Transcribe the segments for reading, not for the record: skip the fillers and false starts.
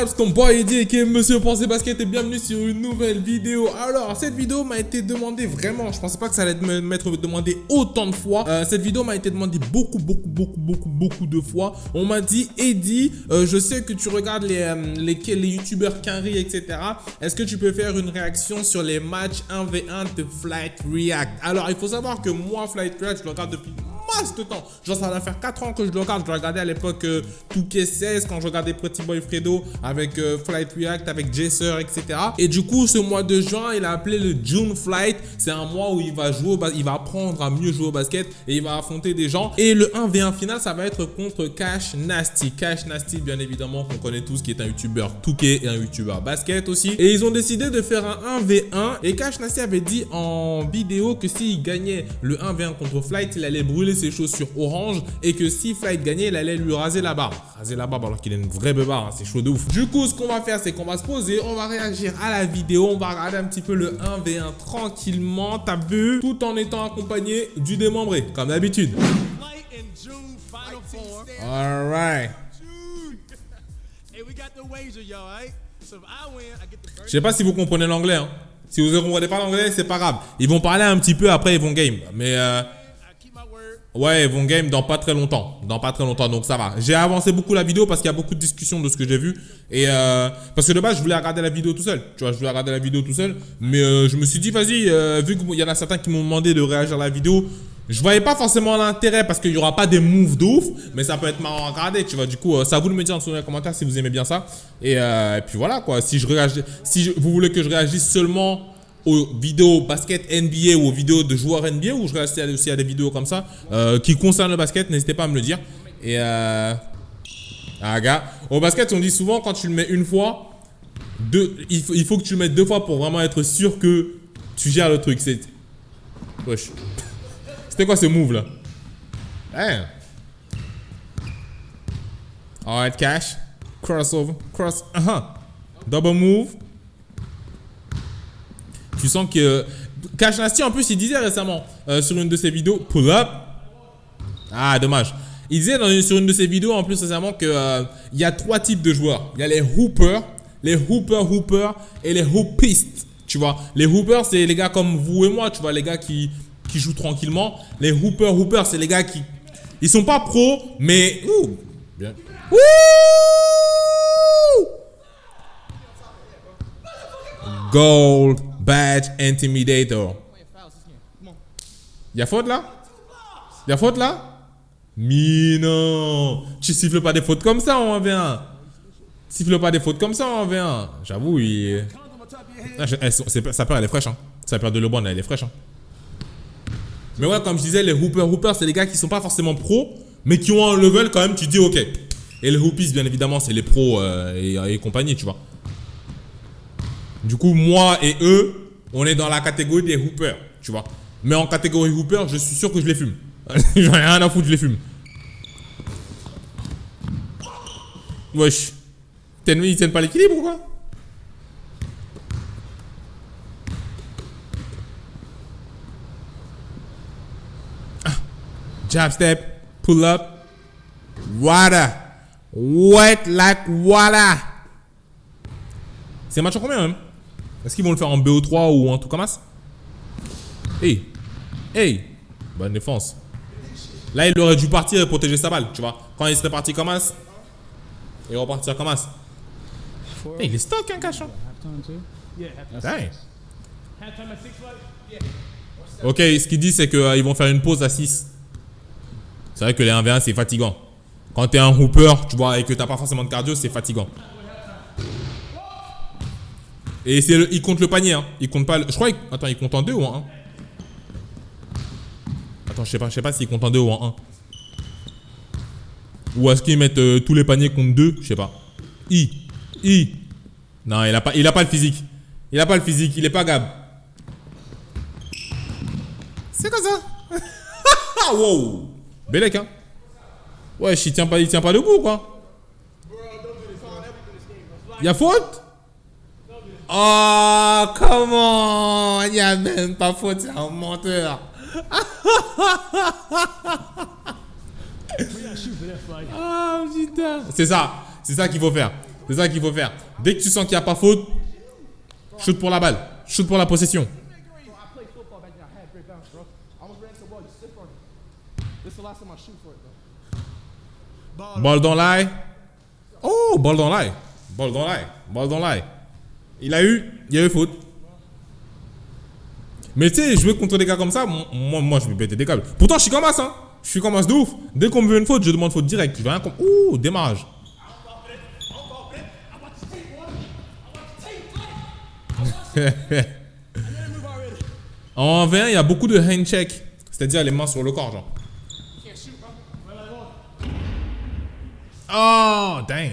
What up, c'est ton boy Eddie qui est Monsieur Pensée Basket et bienvenue sur une nouvelle vidéo. Alors, cette vidéo m'a été demandée vraiment, je pensais pas que ça allait m'être demandé autant de fois. Cette vidéo m'a été demandée beaucoup de fois. On m'a dit, Eddie, je sais que tu regardes les youtubeurs Quinry, etc. Est-ce que tu peux faire une réaction sur les matchs 1v1 de Flight React? Alors, il faut savoir que moi, Flight React, je le regarde depuis masse de temps. Genre, ça va faire 4 ans que je le regarde. Je le regardais à l'époque 2K16 quand je regardais Pretty Boy Fredo avec Flight React, avec Jacer, etc. Et du coup, ce mois de juin, il a appelé le June Flight. C'est un mois où il va jouer il va apprendre à mieux jouer au basket et il va affronter des gens. Et le 1v1 final, ça va être contre Cash Nasty. Cash Nasty, bien évidemment, qu'on connaît tous, qui est un youtubeur 2K et un youtubeur basket aussi. Et ils ont décidé de faire un 1v1. Et Cash Nasty avait dit en vidéo que s'il gagnait le 1v1 contre Flight, il allait brûler ses chaussures orange et que si Flight gagnait, il allait lui raser la barbe. Raser la barbe alors qu'il a une vraie beubare, hein, c'est chaud de ouf. Du coup, ce qu'on va faire, c'est qu'on va se poser, on va réagir à la vidéo, on va regarder un petit peu le 1v1 tranquillement, t'as vu, tout en étant accompagné du démembré, comme d'habitude. Alright. Je sais pas si vous comprenez l'anglais, hein. Si vous ne comprenez pas l'anglais, c'est pas grave. Ils vont parler un petit peu, après ils vont game. Mais ouais, ils vont game dans pas très longtemps. Dans pas très longtemps, donc ça va. J'ai avancé beaucoup la vidéo parce qu'il y a beaucoup de discussions de ce que j'ai vu. Et parce que de base, je voulais regarder la vidéo tout seul. Tu vois, je voulais regarder la vidéo tout seul. Mais je me suis dit, vas-y, vu qu'il y en a certains qui m'ont demandé de réagir à la vidéo, je voyais pas forcément l'intérêt parce qu'il y aura pas des moves de ouf. Mais ça peut être marrant à regarder, tu vois. Du coup, c'est à vous de me dire en dessous dans les commentaires si vous aimez bien ça. Et puis voilà, quoi. Si vous voulez que je réagisse seulement aux vidéos basket NBA ou aux vidéos de joueurs NBA, ou je reste aussi à des vidéos comme ça qui concernent le basket, n'hésitez pas à me le dire. Et gars, au basket on dit souvent quand tu le mets une fois, il faut que tu le mettes 2 fois pour vraiment être sûr que tu gères le truc. Wesh. C'était quoi ce move là? Hey. Alright, Cash. Crossover. Double move. Tu sens que Cash Nasty en plus il disait récemment sur une de ses vidéos pull up. Ah dommage. Il disait sur une de ses vidéos en plus récemment que il y a 3 types de joueurs. Il y a les hoopers, les hoopers et les hoopistes. Tu vois, les hoopers c'est les gars comme vous et moi, tu vois, les gars qui jouent tranquillement. Les hoopers c'est les gars qui ils sont pas pros mais bien. Gold badge intimidator. Y'a faute là? Y'a faute là? Mais non. Tu siffles pas des fautes comme ça en 1v1. Siffle pas des fautes comme ça en 1v1. J'avoue, sa paire elle est fraîche, hein. Sa paire de LeBron elle est fraîche, hein. Mais ouais, comme je disais, les hoopers c'est les gars qui sont pas forcément pros mais qui ont un level quand même, tu dis ok. Et les hoopies bien évidemment c'est les pros et compagnie, tu vois. Du coup, moi et eux, on est dans la catégorie des hoopers, tu vois. Mais en catégorie hooper, je suis sûr que je les fume. J'en ai rien à foutre, je les fume. Wesh. Ils tiennent pas l'équilibre ou quoi? Jab step, pull up, water, wet like water. C'est match en combien même? Est-ce qu'ils vont le faire en BO3 ou en tout comme ça? Hey, bonne défense. Là, il aurait dû partir et protéger sa balle, tu vois. Quand il serait parti comme as, il repartir comme as. Il est stock, hein, Cash. Dang. Ok, ce qu'il dit, c'est qu'ils vont faire une pause à 6. C'est vrai que les 1v1, c'est fatigant. Quand t'es un hooper, tu vois, et que t'as pas forcément de cardio, c'est fatigant. Et il compte le panier, hein. Il compte pas je crois attends, il compte en 2 ou en 1? Attends, je sais pas s'il compte en 2 ou en 1. Ou est-ce qu'ils mettent tous les paniers contre 2? Je sais pas. Non, il a pas le physique. Il a pas le physique, il est pas Gab. C'est quoi ça? Wow. Bellec, hein. Ouais, il tient pas debout, quoi. Y'a faute? Oh, comment? Il n'y a même pas faute, c'est un menteur. Oh putain. C'est ça qu'il faut faire. C'est ça qu'il faut faire. Dès que tu sens qu'il n'y a pas faute, shoot pour la balle. Shoot pour la possession. Ball dans l'ail. Oh, ball dans l'ail. Ball dans l'ail. Ball dans l'ail. Il y a eu faute. Mais tu sais, jouer contre des gars comme ça, moi je vais péter des câbles. Pourtant, je suis comme ça, hein. Je suis comme ça de ouf. Dès qu'on me veut une faute, je demande faute direct. Je veux rien comme. Ouh, démarrage. En 20, il y a beaucoup de hand check. C'est-à-dire les mains sur le corps, genre. Oh, dang.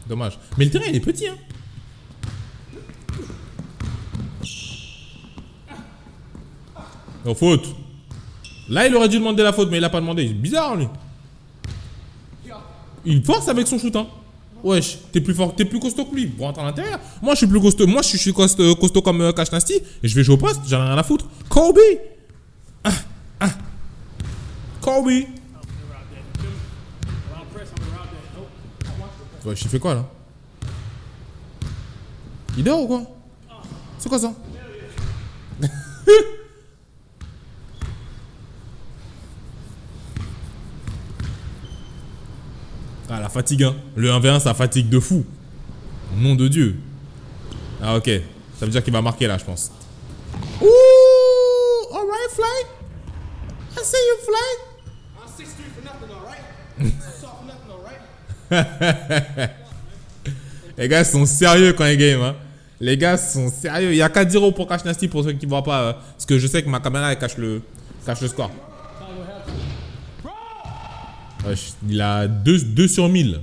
Dommage. Mais le terrain, il est petit, hein. Oh, faute. Là, il aurait dû demander la faute, mais il a pas demandé. Bizarre, lui. Il force avec son shoot, hein. Wesh, t'es plus fort, t'es plus costaud que lui. Bon, rentre à l'intérieur. Moi, je suis plus costaud. Moi, je suis costaud comme Cash Nasty. Et je vais jouer au poste. J'en ai rien à foutre. Kobe. Kobe. Wesh, il fait quoi, là? Il dort ou quoi? C'est quoi ça? Ah, la fatigue, hein. Le 1v1, ça fatigue de fou. Nom de Dieu. Ah, ok. Ça veut dire qu'il va marquer là, je pense. Ouh! Alright, fly. I see you fly. I'm 6'3" for nothing, alright? For nothing, alright? Les gars sont sérieux quand ils game, hein. Les gars sont sérieux. Il y a 4-0 pour Cash Nasty pour ceux qui ne voient pas. Parce que je sais que ma caméra elle cache le score. Il a 2 sur 1000.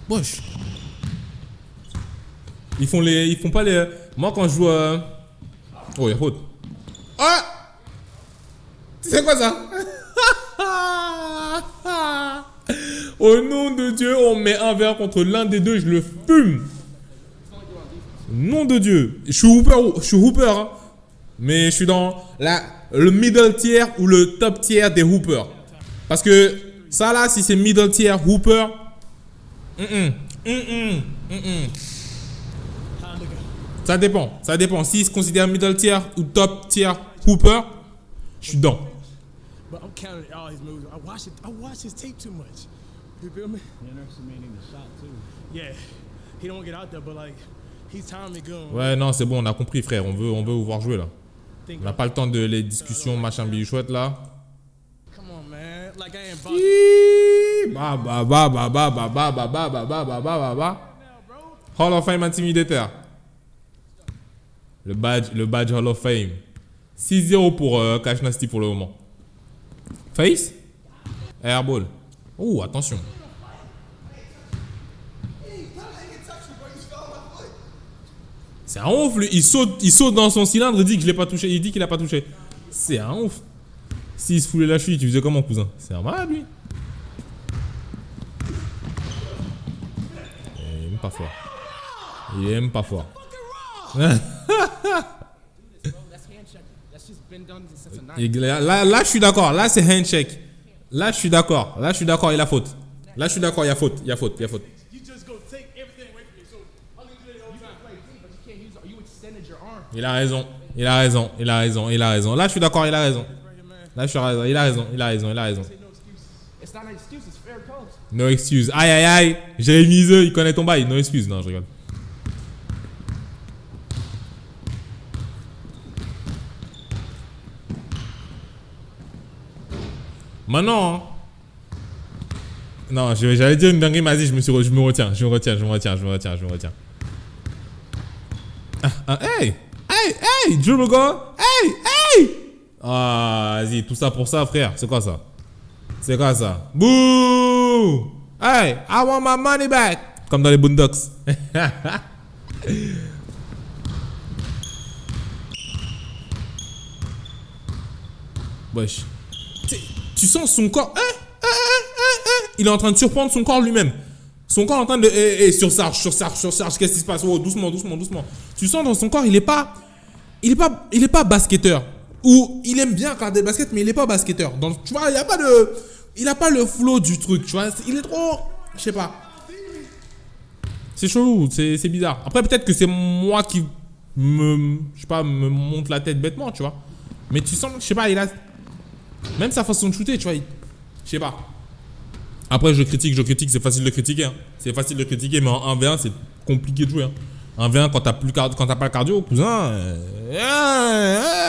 Wesh. Ils font pas les. Moi quand je joue. Oh, il y a faute. Ah! C'est quoi ça? Au nom de Dieu, on met un verre contre l'un des deux, je le fume. Nom de Dieu. Je suis hooper, hein. Mais je suis dans le middle tier ou le top tier des hoopers. Parce que ça là, si c'est middle tier hooper, ça dépend. Ça dépend. S'il se considère middle tier ou top tier hooper, je suis dedans. But I'm counting all his moves. I watch his tape too much. You feel me? You're underestimating the shot too. Yeah, he don't get out there, but like he's timing good. Ouais, non, c'est bon, on a compris, frère. On veut vous voir jouer là. On n'a pas le temps de les discussions, machin, bichouette là. Come on, man. Like I ain't Hall of Fame intimidateur. Le badge Hall of Fame. 6-0 pour Cash Nasty pour le moment. Face. Airball. Oh, attention. C'est un ouf, lui. Il saute dans son cylindre, il dit que je l'ai pas touché. Il dit qu'il a pas touché. C'est un ouf. S'il se foulait la cheville, tu faisais comment, cousin? C'est un malade, lui. Il est même pas fort. Il est même pas fort. Et là, je suis d'accord. Là, c'est handshake. Là, je suis d'accord. Là, je suis d'accord, il a faute. Là, je suis d'accord, il y a faute. Il y a faute. Il y a faute. Il a raison. Il a raison. Il a raison. Il a raison. Là, je suis d'accord, il a raison. Là, je suis raison. Il a raison. Il a raison. Il a raison. No excuse. Aïe, aïe, aïe. Jérémy Zeux, il connaît ton bail. No excuse. Non, je rigole. Maintenant, hein. Non, j'allais dire une dinguerie, mais vas-y, je me retiens. Je me retiens. Hey! Hey! Dribble go! Hey! Ah, vas-y, tout ça pour ça, frère. C'est quoi ça? Bouh! Hey! I want my money back! Comme dans les Boondocks. Wesh. Tu sens son corps. Il est en train de surprendre son corps lui-même. Son corps est en train de. Surcharge. Qu'est-ce qui se passe? Oh, doucement. Tu sens dans son corps, il est pas basketteur. où il aime bien regarder le basket, mais il est pas basketteur. Donc, tu vois, il a pas le flow du truc, tu vois. Il est trop, je sais pas. C'est chelou, c'est bizarre. Après, peut-être que c'est moi qui je sais pas, me monte la tête bêtement, tu vois. Mais tu sens, je sais pas, il a même sa façon de shooter, tu vois. Je sais pas. Après, je critique, c'est facile de critiquer. Hein. C'est facile de critiquer, mais en 1v1, c'est compliqué de jouer. Hein. En 1v1, quand t'as pas le cardio, cousin,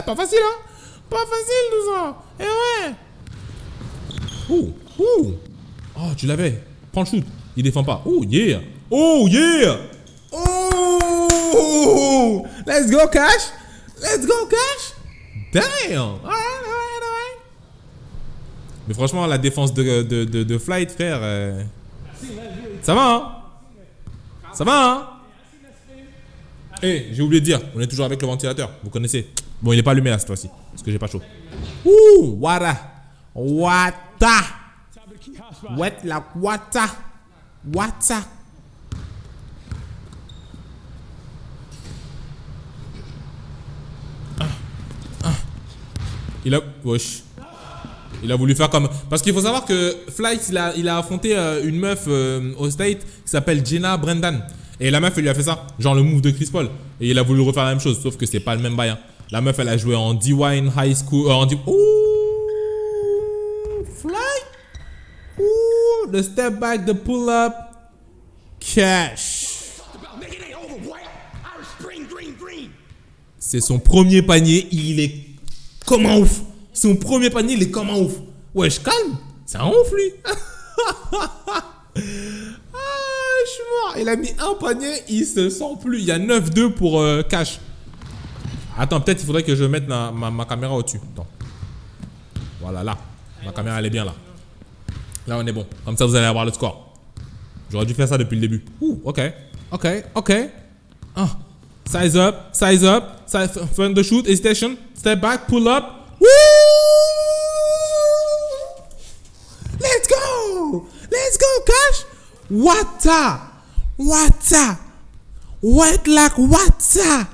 pas facile, hein. Pas facile tout ça. Eh ouais. Oh, tu l'avais. Prends le shoot. Il défend pas. Oh yeah. Oh yeah. Oh. Let's go Cash. Let's go Cash. Damn. Alright. Mais franchement, la défense de Flight, frère, ça va, hein. Ça va, hein. J'ai oublié de dire, on est toujours avec le ventilateur, vous connaissez. Bon, il est pas allumé là cette fois-ci, parce que j'ai pas chaud. Ouh, wata. Wet like water. Water. Il a voulu faire comme... Parce qu'il faut savoir que Flight, il a affronté une meuf au State qui s'appelle Jenna Brendan. Et la meuf, elle lui a fait ça, genre le move de Chris Paul. Et il a voulu refaire la même chose, sauf que c'est pas le même bail. Hein. La meuf, elle a joué en D1 High School. Ouh, Flight. Ouh, the step back, the pull up. Cash. C'est son premier panier, il est comme un ouf. Son premier panier, il est comme un ouf. Wesh, calme. C'est un ouf, lui. Je suis mort. Il a mis un panier, il se sent plus. Il y a 9-2 pour Cash. Attends, peut-être il faudrait que je mette ma caméra au-dessus. Attends. Voilà, là. Ma caméra, elle est bien là. Là, on est bon. Comme ça, vous allez avoir le score. J'aurais dû faire ça depuis le début. Ouh, ok. Ah. Size up. Front the shoot. Hesitation. Step back. Pull up. Woo! Let's go, Cash. Wata. Wet like wata.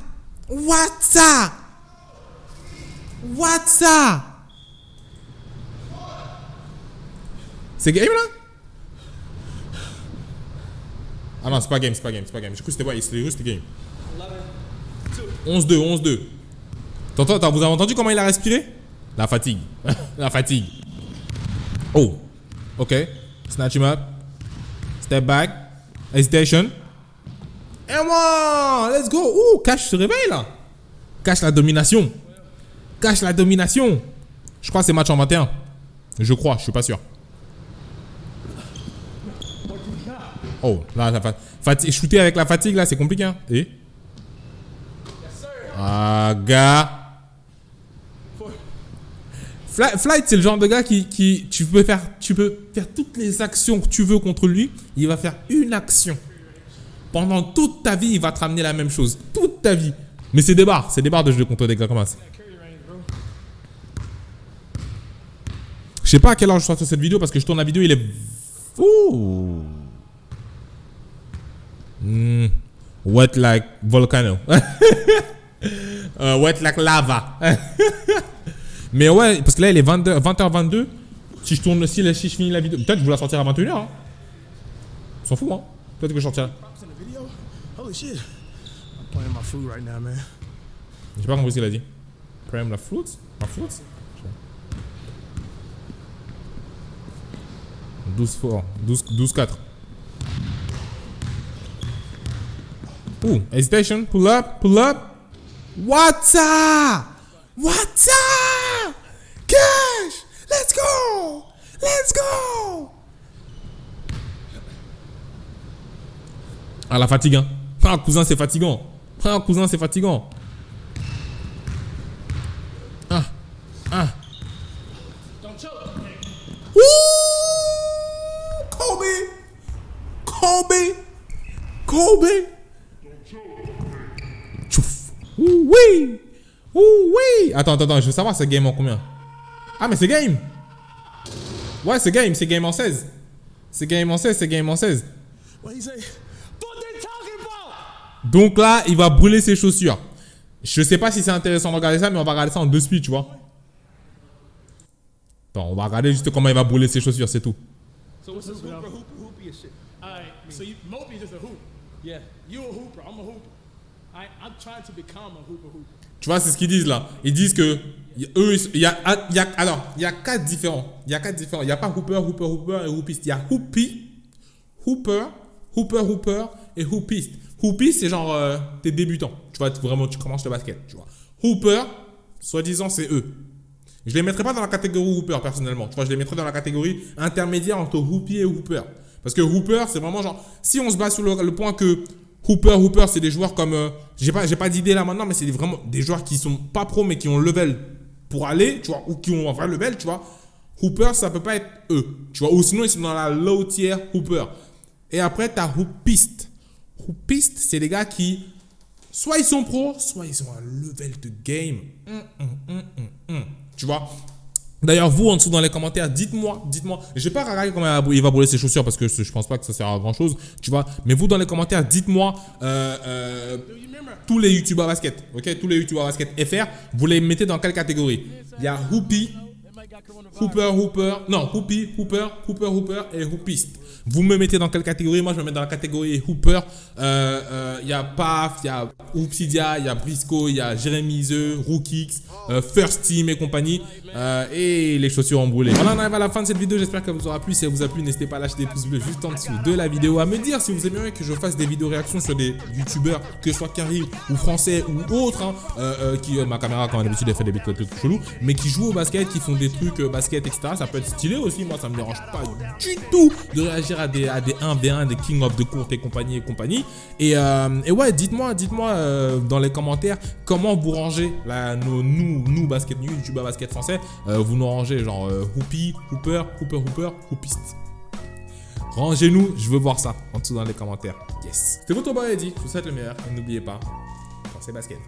C'est game là? Ah non, c'est pas game. J'ai cru que c'était game. 11-2. Vous avez entendu comment il a respiré? La fatigue. Oh. Ok. Snatch him up. Step back. Hesitation. Et moi, let's go. Ouh, Cash se réveille là. Cash la domination. Je crois que c'est match en 21. Je suis pas sûr. Oh, là, shooter avec la fatigue là, c'est compliqué. Hein. Et ah, gars. Flight, c'est le genre de gars qui tu peux faire toutes les actions que tu veux contre lui. Il va faire une action. Pendant toute ta vie, il va te ramener la même chose. Toute ta vie. Mais c'est des barres de jouer contre des gars comme ça. Je sais pas à quelle heure je sors sur cette vidéo parce que je tourne la vidéo, il est... Ouh. Wet like volcano. Wet like lava. Mais ouais, parce que là, il est 20h22. Si je finis la vidéo... Peut-être que je vais la sortir à 21h. Hein. On s'en fout, hein. Peut-être que je sortirai. J'ai pas compris ce qu'il a dit. Prime la fruits? Ma fruits? 12-4. Ouh, hesitation, pull up. Wata! Cash! Let's go! Ah, la fatigue, hein. Ah, cousin, c'est fatigant. Ah. Ouh! Kobe! Tchouf! Oui! Attends, je veux savoir c'est game en combien. Ah, mais c'est game! Ouais, c'est game en 16. C'est game en 16. Donc là, il va brûler ses chaussures. Je sais pas si c'est intéressant de regarder ça, mais on va regarder ça en 2 speed, tu vois. Attends, on va regarder juste comment il va brûler ses chaussures, c'est tout. So what's this hooper, hoopy and shit? Alright, so Moby's just a hoop. Yeah. You a hooper, I'm a hooper. I'm trying to become a hooper. Tu vois, c'est ce qu'ils disent là. Ils disent que eux, il y a 4 différents. Il y a 4 différents. Il n'y a pas hooper, hooper, hooper et hoopiste. Il y a hoopy, hooper, hooper, hooper et hoopiste. Hoopiste, c'est genre t'es débutant. Tu vois, vraiment, tu commences le basket. Tu vois. Hooper, soi-disant, c'est eux. Je les mettrais pas dans la catégorie hooper personnellement. Tu vois, je les mettrais dans la catégorie intermédiaire entre hoopy et hooper. Parce que hooper, c'est vraiment genre, si on se base sur le point que hooper, c'est des joueurs comme, j'ai pas d'idée là maintenant, mais c'est vraiment des joueurs qui sont pas pro mais qui ont le level pour aller, tu vois, ou qui ont un vrai level, tu vois. Hooper, ça peut pas être eux, tu vois, ou sinon ils sont dans la low tier hooper. Et après, tu as hoopiste. Hoopiste, c'est les gars qui, soit ils sont pros, soit ils ont un level de game. Tu vois. D'ailleurs, vous, en dessous dans les commentaires, dites-moi. Je vais pas regarder comment il va brûler ses chaussures parce que je pense pas que ça sert à grand chose, tu vois. Mais vous, dans les commentaires, dites-moi tous les youtubeurs basket, ok, tous les youtubeurs basket FR, vous les mettez dans quelle catégorie? Il y a hoopy, hooper, non, hoopy, hooper et hoopiste. Vous me mettez dans quelle catégorie? Moi, je me mets dans la catégorie hooper. Il y a Paf, il y a Hoopsidia, il y a Briscoe, il y a Jérémy The, Rookix, First Team et compagnie. Et les chaussures ont brûlé. Voilà, on arrive à la fin de cette vidéo. J'espère qu'elle vous aura plu. Si elle vous a plu, n'hésitez pas à lâcher des pouces bleus juste en dessous de la vidéo. À me dire si vous aimeriez que je fasse des vidéos réactions sur des youtubeurs, que ce soit Carrie ou français ou autres, hein, qui, ma caméra, comme d'habitude, elle fait des trucs chelous, mais qui jouent au basket, qui font des trucs basket, etc. Ça peut être stylé aussi. Moi, ça me dérange pas du tout de réagir à des 1v1, des King of the Court et compagnie. Et ouais, dites-moi dans les commentaires comment vous rangez nous basket, nous youtubeurs basket français. Vous nous rangez genre hoopy, hooper, hoopiste. Rangez-nous, je veux voir ça en dessous dans les commentaires. Yes. C'était votre boy Eddie, je vous souhaite le meilleur et n'oubliez pas, pensez basket.